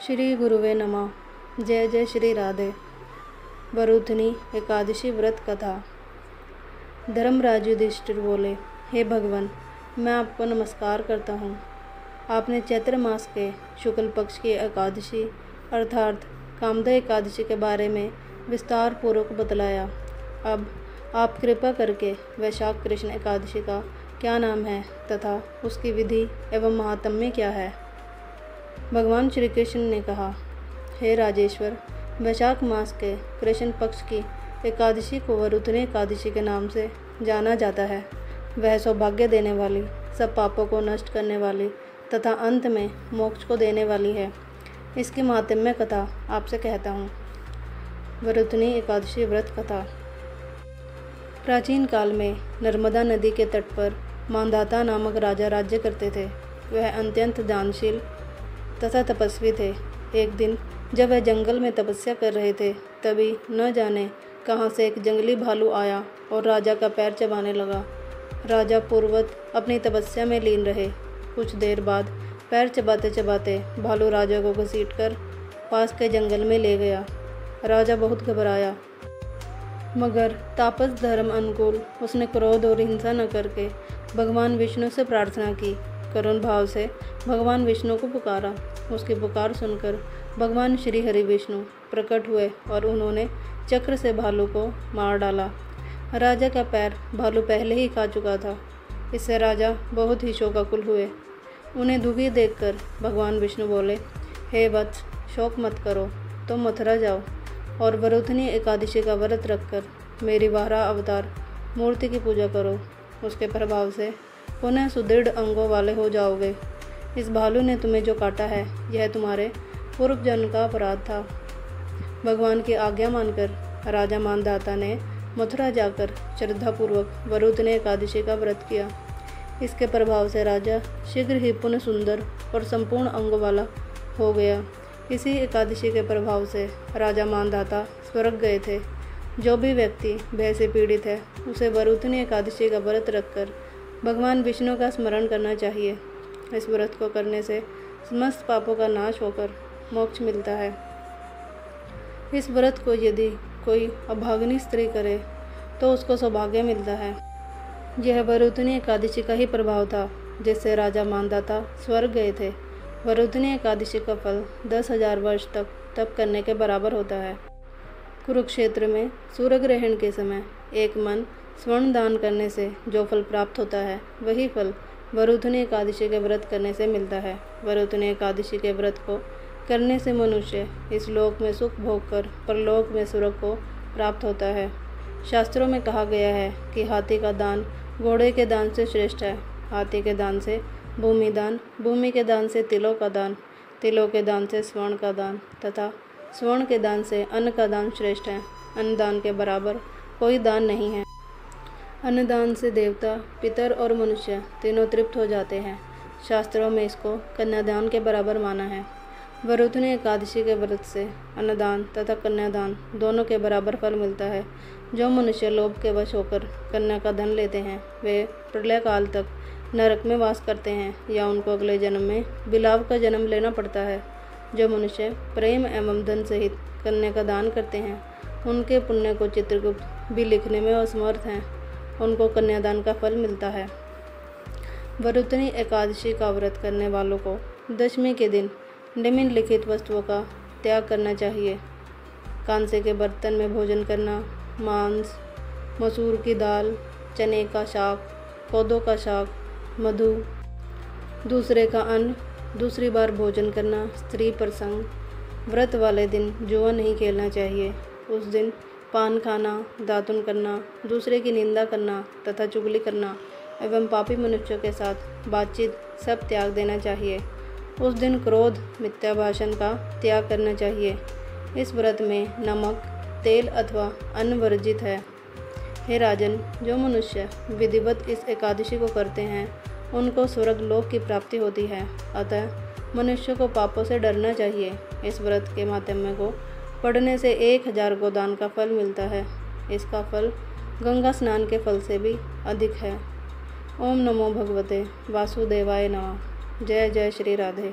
श्री गुरुवे नमः। जय जय श्री राधे। वरुथनी एकादशी व्रत कथा। धर्मराज युधिष्ठिर बोले, हे भगवान, मैं आपको नमस्कार करता हूँ। आपने चैत्र मास के शुक्ल पक्ष की एकादशी अर्थात कामदा एकादशी के बारे में विस्तार पूर्वक बतलाया। अब आप कृपा करके वैशाख कृष्ण एकादशी का क्या नाम है तथा उसकी विधि एवं महात्म्य क्या है। भगवान श्री कृष्ण ने कहा, हे राजेश्वर, वैशाख मास के कृष्ण पक्ष की एकादशी को वरुथनी एकादशी के नाम से जाना जाता है। वह सौभाग्य देने वाली, सब पापों को नष्ट करने वाली तथा अंत में मोक्ष को देने वाली है। इसकी महात्म्य कथा आपसे कहता हूँ। वरुथनी एकादशी व्रत कथा। प्राचीन काल में नर्मदा नदी के तट पर मांधाता नामक राजा राज्य करते थे। वह अत्यंत दानशील तथा तपस्वी थे। एक दिन जब वह जंगल में तपस्या कर रहे थे, तभी न जाने कहाँ से एक जंगली भालू आया और राजा का पैर चबाने लगा। राजा पूर्ववत अपनी तपस्या में लीन रहे। कुछ देर बाद पैर चबाते चबाते भालू राजा को घसीटकर पास के जंगल में ले गया। राजा बहुत घबराया, मगर तापस धर्म अनुकूल उसने क्रोध और हिंसा न करके भगवान विष्णु से प्रार्थना की। करुण भाव से भगवान विष्णु को पुकारा। उसकी पुकार सुनकर भगवान श्री हरि विष्णु प्रकट हुए और उन्होंने चक्र से भालू को मार डाला। राजा का पैर भालू पहले ही खा चुका था। इससे राजा बहुत ही शोकाकुल हुए। उन्हें दुखी देखकर भगवान विष्णु बोले, हे वत्स, शोक मत करो, तुम मथुरा जाओ और वरुथनी एकादशी का व्रत रखकर मेरी वाराह अवतार मूर्ति की पूजा करो। उसके प्रभाव से पुनः सुदृढ़ अंगों वाले हो जाओगे। इस भालू ने तुम्हें जो काटा है, यह तुम्हारे पूर्व जन्म का अपराध था। भगवान की आज्ञा मानकर राजा मांधाता ने मथुरा जाकर श्रद्धापूर्वक वरुथनी एकादशी का व्रत किया। इसके प्रभाव से राजा शीघ्र ही पुनः सुंदर और संपूर्ण अंगों वाला हो गया। इसी एकादशी के प्रभाव से राजा मांधाता स्वर्ग गए थे। जो भी व्यक्ति भय से पीड़ित है, उसे वरुथनी एकादशी का व्रत रखकर भगवान विष्णु का स्मरण करना चाहिए। इस व्रत को करने से समस्त पापों का नाश होकर मोक्ष मिलता है। इस व्रत को यदि कोई अभागिनी स्त्री करे तो उसको सौभाग्य मिलता है। यह वरुथनी एकादशी का ही प्रभाव था जिससे राजा मांधाता स्वर्ग गए थे। वरुथनी एकादशी का फल 10,000 वर्ष तक तप करने के बराबर होता है। कुरुक्षेत्र में सूर्य ग्रहण के समय एक मन स्वर्ण दान करने से जो फल प्राप्त होता है, वही फल वरुथनी एकादशी के व्रत करने से मिलता है। वरुथनी एकादशी के व्रत को करने से मनुष्य इस लोक में सुख भोग कर परलोक में स्वर्ग को प्राप्त होता है। शास्त्रों में कहा गया है कि हाथी का दान घोड़े के दान से श्रेष्ठ है। हाथी के दान से भूमि दान, भूमि के दान से तिलों का दान, तिलों के दान से स्वर्ण का दान तथा स्वर्ण के दान से अन्न का दान श्रेष्ठ है। अन्न दान के बराबर कोई दान नहीं है। अन्नदान से देवता, पितर और मनुष्य तीनों तृप्त हो जाते हैं। शास्त्रों में इसको कन्यादान के बराबर माना है। वरुथनी एकादशी के व्रत से अन्नदान तथा कन्यादान दोनों के बराबर फल मिलता है। जो मनुष्य लोभ के वश होकर कन्या का धन लेते हैं, वे प्रलय काल तक नरक में वास करते हैं या उनको अगले जन्म में बिलाव का जन्म लेना पड़ता है। जो मनुष्य प्रेम एवं धन सहित कन्या का दान करते हैं, उनके पुण्य को चित्रगुप्त भी लिखने में असमर्थ हैं। उनको कन्यादान का फल मिलता है। वरुथनी एकादशी का व्रत करने वालों को दशमी के दिन निम्नलिखित वस्तुओं का त्याग करना चाहिए। कांसे के बर्तन में भोजन करना, मांस, मसूर की दाल, चने का शाक, कोदो का शाक, मधु, दूसरे का अन्न, दूसरी बार भोजन करना, स्त्री प्रसंग। व्रत वाले दिन जुआ नहीं खेलना चाहिए। उस दिन पान खाना, दातुन करना, दूसरे की निंदा करना तथा चुगली करना एवं पापी मनुष्यों के साथ बातचीत सब त्याग देना चाहिए। उस दिन क्रोध, मिथ्या भाषण का त्याग करना चाहिए। इस व्रत में नमक, तेल अथवा अन्न वर्जित है। हे राजन, जो मनुष्य विधिवत इस एकादशी को करते हैं, उनको स्वर्ग लोक की प्राप्ति होती है। अतः मनुष्य को पापों से डरना चाहिए। इस व्रत के माध्यम को पढ़ने से 1000 गोदान का फल मिलता है। इसका फल गंगा स्नान के फल से भी अधिक है। ओम नमो भगवते वासुदेवाय नमः। जय जय श्री राधे।